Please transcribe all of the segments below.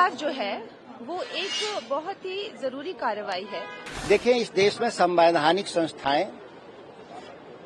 SIR जो है वो एक बहुत ही जरूरी कार्रवाई है। देखिए, इस देश में संवैधानिक संस्थाएं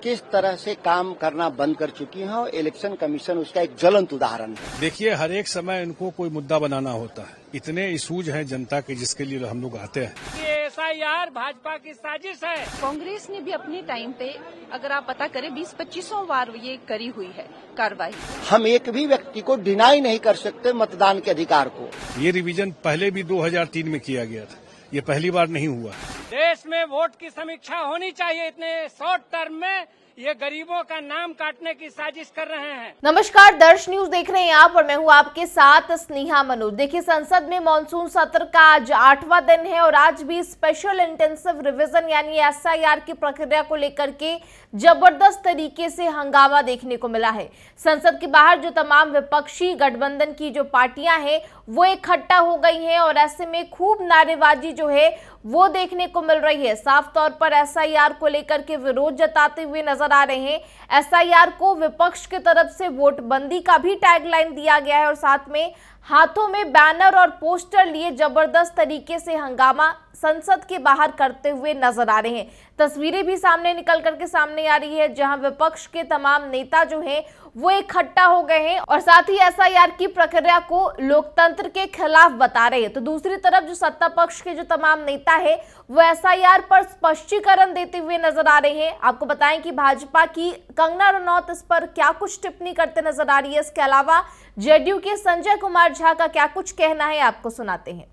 किस तरह से काम करना बंद कर चुकी हैं और इलेक्शन कमीशन उसका एक ज्वलंत उदाहरण है। देखिए, हर एक समय इनको कोई मुद्दा बनाना होता है। इतने इशूज हैं जनता के जिसके लिए हम लोग आते हैं। ये एसआईआर भाजपा की साजिश है। कांग्रेस ने भी अपने टाइम पे, अगर आप पता करें, 20-25 बार ये करी हुई है कार्रवाई। हम एक भी व्यक्ति को डिनाई नहीं कर सकते मतदान के अधिकार को। ये रिवीजन पहले भी 2003 में किया गया था, ये पहली बार नहीं हुआ। देश में वोट की समीक्षा होनी चाहिए। इतने शॉर्ट टर्म में ये गरीबों का नाम काटने की साजिश कर रहे हैं। नमस्कार, दर्श न्यूज देख रहे हैं आप और मैं हूं आपके साथ स्नेहा मनोज। देखिए, संसद में मॉनसून सत्र का आज 8वां दिन है और आज भी स्पेशल इंटेंसिव रिवीजन यानी एसआईआर की प्रक्रिया को लेकर के जबरदस्त तरीके से हंगामा देखने को मिला है। संसद के बाहर जो तमाम विपक्षी गठबंधन की जो पार्टियां हैं वो इकट्ठा हो गई हैं और ऐसे में खूब नारेबाजी जो है वो देखने को मिल रही है। साफ तौर पर एसआईआर को लेकर के विरोध जताते हुए नजर आ रहे हैं। एसआईआर को विपक्ष की तरफ से वोटबंदी का भी टैगलाइन दिया गया है और साथ में हाथों में बैनर और पोस्टर लिए जबरदस्त तरीके से हंगामा संसद के बाहर करते हुए नजर आ रहे हैं। तस्वीरें भी सामने निकल करके सामने आ रही है जहां विपक्ष के तमाम नेता जो हैं वो इकट्ठा हो गए हैं और साथ ही एसआईआर की प्रक्रिया को लोकतंत्र के खिलाफ बता रहे हैं। तो दूसरी तरफ जो सत्ता पक्ष के जो तमाम नेता है वो एसआईआर पर स्पष्टीकरण देते हुए नजर आ रहे हैं। आपको बताएं कि भाजपा की कंगना रनौत इस पर क्या कुछ टिप्पणी करते नजर आ रही है। इसके अलावा जेडीयू के संजय कुमार झा का क्या कुछ कहना है, आपको सुनाते हैं।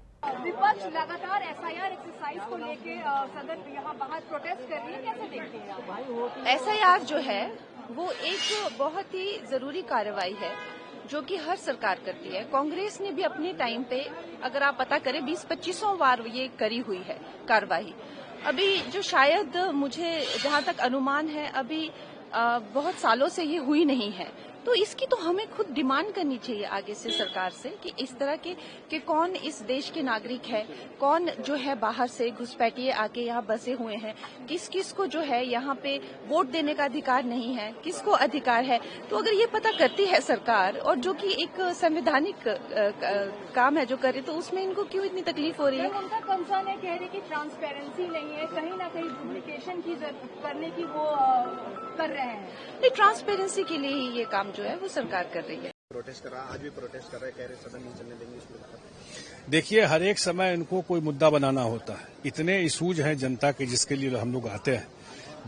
विपक्ष लगातार एसआईआर एक्सरसाइज को लेके सदन यहाँ बाहर प्रोटेस्ट कर रही है, कैसे देखते हैं आप? एसआईआर जो है वो एक बहुत ही जरूरी कार्रवाई है जो कि हर सरकार करती है। कांग्रेस ने भी अपने टाइम पे, अगर आप पता करें, 20-25 बार ये करी हुई है कार्रवाई। अभी जो शायद मुझे जहां तक अनुमान है अभी बहुत सालों से ये हुई नहीं है, तो इसकी तो हमें खुद डिमांड करनी चाहिए आगे से सरकार से कि इस तरह के कौन इस देश के नागरिक है, कौन जो है बाहर से घुसपैठिए आके यहाँ बसे हुए हैं, किस किस को जो है यहाँ पे वोट देने का अधिकार नहीं है, किसको अधिकार है। तो अगर ये पता करती है सरकार और जो कि एक संवैधानिक काम है जो करे, तो उसमें इनको क्यों इतनी तकलीफ हो रही है? उनका कंसर्न है, कह रहे कि ट्रांसपेरेंसी नहीं है, कहीं ना कहीं डुप्लीकेशन की करने की वो कर रहे हैं। नहीं, ट्रांसपेरेंसी के लिए ही ये काम जो है वो सरकार कर रही है। प्रोटेस्ट कर रहा, आज भी प्रोटेस्ट कर रहे, कह रहे सदन नहीं चलने देंगे इसमें। देखिए, हर एक समय इनको कोई मुद्दा बनाना होता है। इतने इशूज हैं जनता के जिसके लिए हम लोग आते हैं।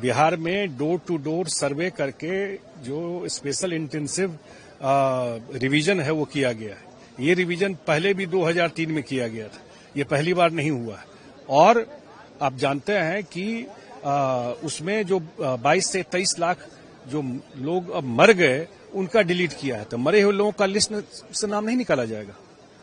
बिहार में डोर टू डोर सर्वे करके जो स्पेशल इंटेंसिव रिवीजन है वो किया गया है। ये रिवीजन पहले भी 2003 में किया गया था, ये पहली बार नहीं हुआ है। और आप जानते हैं कि उसमें जो 22 से 23 लाख जो लोग अब मर गए उनका डिलीट किया है। तो मरे हुए लोगों का लिस्ट से नाम नहीं निकाला जाएगा,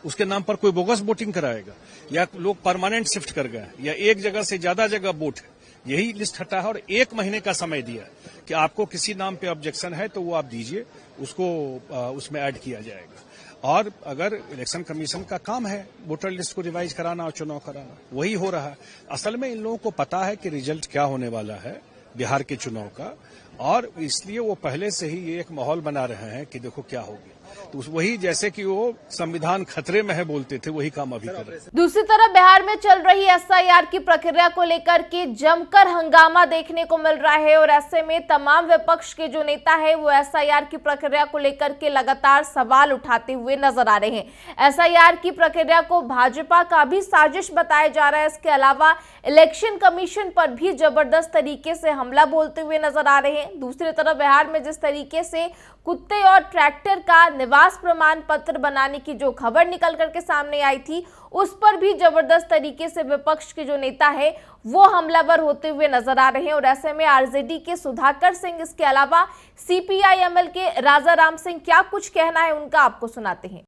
उसके नाम पर कोई बोगस वोटिंग कराएगा या लोग परमानेंट शिफ्ट कर गए या एक जगह से ज्यादा जगह वोट है, यही लिस्ट हटा है। और 1 महीने का समय दिया कि आपको किसी नाम पे ऑब्जेक्शन है तो वो आप दीजिए, उसको उसमें ऐड किया जाएगा। और अगर इलेक्शन कमीशन का काम है वोटर लिस्ट को रिवाइज कराना और चुनाव कराना, वही हो रहा है। असल में इन लोगों को पता है कि रिजल्ट क्या होने वाला है बिहार के चुनाव का, और इसलिए वो पहले से ही ये एक माहौल बना रहे हैं कि देखो क्या होगी। तो वही जैसे कि वो संविधान खतरे में है बोलते थे, वही काम अभी कर रहे हैं। दूसरी तरफ बिहार में चल रही एसआईआर की प्रक्रिया को लेकर के जमकर हंगामा देखने को मिल रहा है और ऐसे में तमाम विपक्ष के जो नेता है वो एसआईआर की प्रक्रिया को लेकर के लगातार सवाल उठाते हुए नजर आ रहे हैं। एसआईआर की प्रक्रिया को भाजपा का भी साजिश बताया जा रहा है। इसके अलावा इलेक्शन कमीशन पर भी जबरदस्त तरीके से हमला बोलते हुए नजर आ रहे हैं। दूसरी तरफ बिहार में जिस तरीके से कुत्ते और ट्रैक्टर का निवास प्रमाण पत्र बनाने की जो खबर निकल करके सामने आई थी, उस पर भी जबरदस्त तरीके से विपक्ष के जो नेता है वो हमलावर होते हुए नजर आ रहे हैं। और ऐसे में आरजेडी के सुधाकर सिंह, इसके अलावा सीपीआईएमएल के राजा राम सिंह, क्या कुछ कहना है उनका, आपको सुनाते हैं।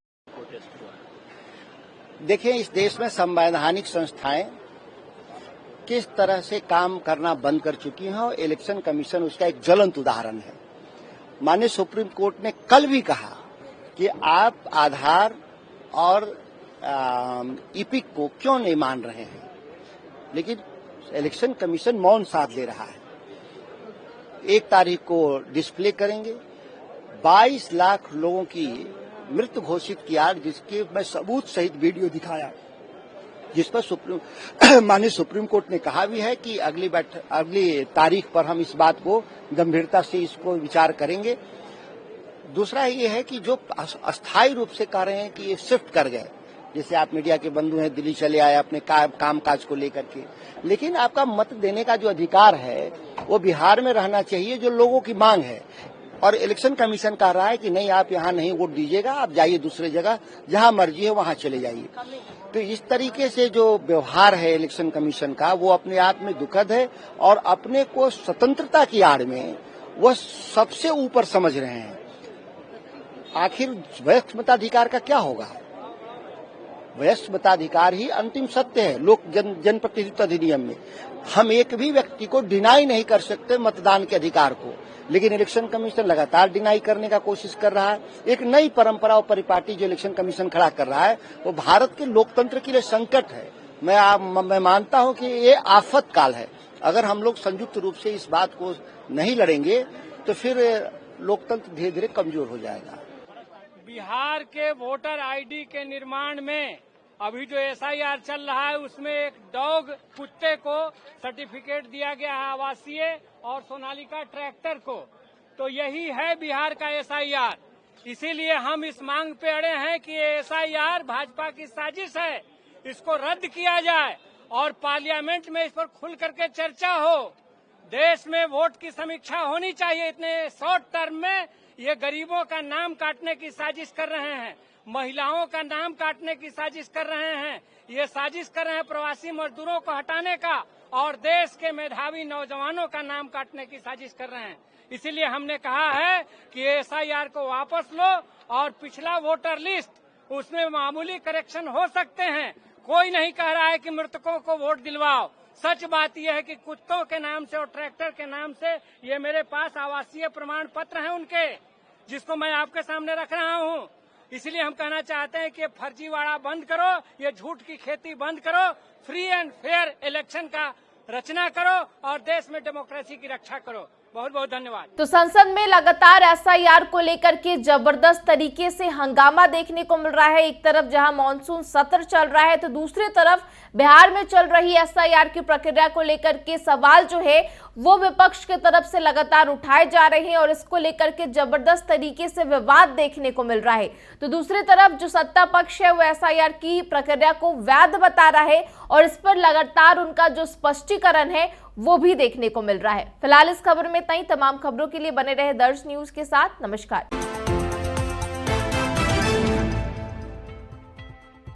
देखिए, इस देश में संवैधानिक संस्थाएं किस तरह से काम करना बंद कर चुकी हैं और इलेक्शन कमीशन उसका एक ज्वलंत उदाहरण है। माननीय सुप्रीम कोर्ट ने कल भी कहा कि आप आधार और ईपिक को क्यों नहीं मान रहे हैं, लेकिन इलेक्शन कमीशन मौन साथ दे रहा है। 1 तारीख को डिस्प्ले करेंगे, 22 लाख लोगों की मृत घोषित किया, जिसके मैं सबूत सहित वीडियो दिखाया, जिस पर माननीय सुप्रीम कोर्ट ने कहा भी है कि अगली तारीख पर हम इस बात को गंभीरता से इसको विचार करेंगे। दूसरा ये है कि जो अस्थायी रूप से कह रहे हैं कि ये शिफ्ट कर गए, जैसे आप मीडिया के बंधु हैं, दिल्ली चले आए अपने काम काज को लेकर के, लेकिन आपका मत देने का जो अधिकार है वो बिहार में रहना चाहिए, जो लोगों की मांग है। और इलेक्शन कमीशन कह रहा है कि नहीं, आप यहाँ नहीं वोट दीजिएगा, आप जाइए दूसरे जगह, जहाँ मर्जी है वहाँ चले जाइए। तो इस तरीके से जो व्यवहार है इलेक्शन कमीशन का, वो अपने आप में दुखद है और अपने को स्वतंत्रता की आड़ में वो सबसे ऊपर समझ रहे हैं। आखिर वयस्क मताधिकार का क्या होगा? वयस्क मताधिकार ही अंतिम सत्य है लोक जनप्रतिनिधित्व अधिनियम में। हम एक भी व्यक्ति को डिनाई नहीं कर सकते मतदान के अधिकार को, लेकिन इलेक्शन कमीशन लगातार डिनाई करने का कोशिश कर रहा है। एक नई परंपरा और परिपाटी जो इलेक्शन कमीशन खड़ा कर रहा है वो भारत के लोकतंत्र के लिए संकट है। मैं मानता हूं कि ये आफत काल है। अगर हम लोग संयुक्त रूप से इस बात को नहीं लड़ेंगे तो फिर लोकतंत्र धीरे धीरे कमजोर हो जाएगा। बिहार के वोटर आईडी के निर्माण में अभी जो एसआईआर चल रहा है उसमें एक डॉग कुत्ते को सर्टिफिकेट दिया गया है आवासीय, और सोनालिका ट्रैक्टर को। तो यही है बिहार का एसआईआर। इसीलिए हम इस मांग पे अड़े हैं कि ये एसआईआर भाजपा की साजिश है, इसको रद्द किया जाए और पार्लियामेंट में इस पर खुल करके चर्चा हो। देश में वोट की समीक्षा होनी चाहिए। इतने शॉर्ट टर्म में ये गरीबों का नाम काटने की साजिश कर रहे हैं, महिलाओं का नाम काटने की साजिश कर रहे हैं, ये साजिश कर रहे हैं प्रवासी मजदूरों को हटाने का, और देश के मेधावी नौजवानों का नाम काटने की साजिश कर रहे हैं। इसीलिए हमने कहा है कि एसआईआर को वापस लो और पिछला वोटर लिस्ट उसमें मामूली करेक्शन हो सकते हैं। कोई नहीं कह रहा है कि मृतकों को वोट दिलवाओ। सच बात यह है कि कुत्तों के नाम से और ट्रैक्टर के नाम से ये मेरे पास आवासीय प्रमाण पत्र हैं उनके, जिसको मैं आपके सामने रख रहा हूं। इसलिए हम कहना चाहते हैं कि फर्जीवाड़ा बंद करो, ये झूठ की खेती बंद करो, फ्री एंड फेयर इलेक्शन का रचना करो और देश में डेमोक्रेसी की रक्षा करो। बहुत बहुत धन्यवाद। तो संसद में लगातार एसआईआर को लेकर के जबरदस्त तरीके से हंगामा देखने को मिल रहा है। एक तरफ जहां मॉनसून सत्र चल रहा है तो दूसरी तरफ बिहार में चल रही एसआईआर की प्रक्रिया को लेकर के सवाल जो है वो विपक्ष की तरफ से लगातार उठाए जा रहे हैं और इसको लेकर के जबरदस्त तरीके से विवाद देखने को मिल रहा है। तो दूसरी तरफ जो सत्ता पक्ष है वो एसआईआर की प्रक्रिया को वैध बता रहा है और इस पर लगातार उनका जो स्पष्टीकरण है वो भी देखने को मिल रहा है। फिलहाल इस खबर में इतना ही। तमाम खबरों के लिए बने रहे दर्श न्यूज के साथ। नमस्कार।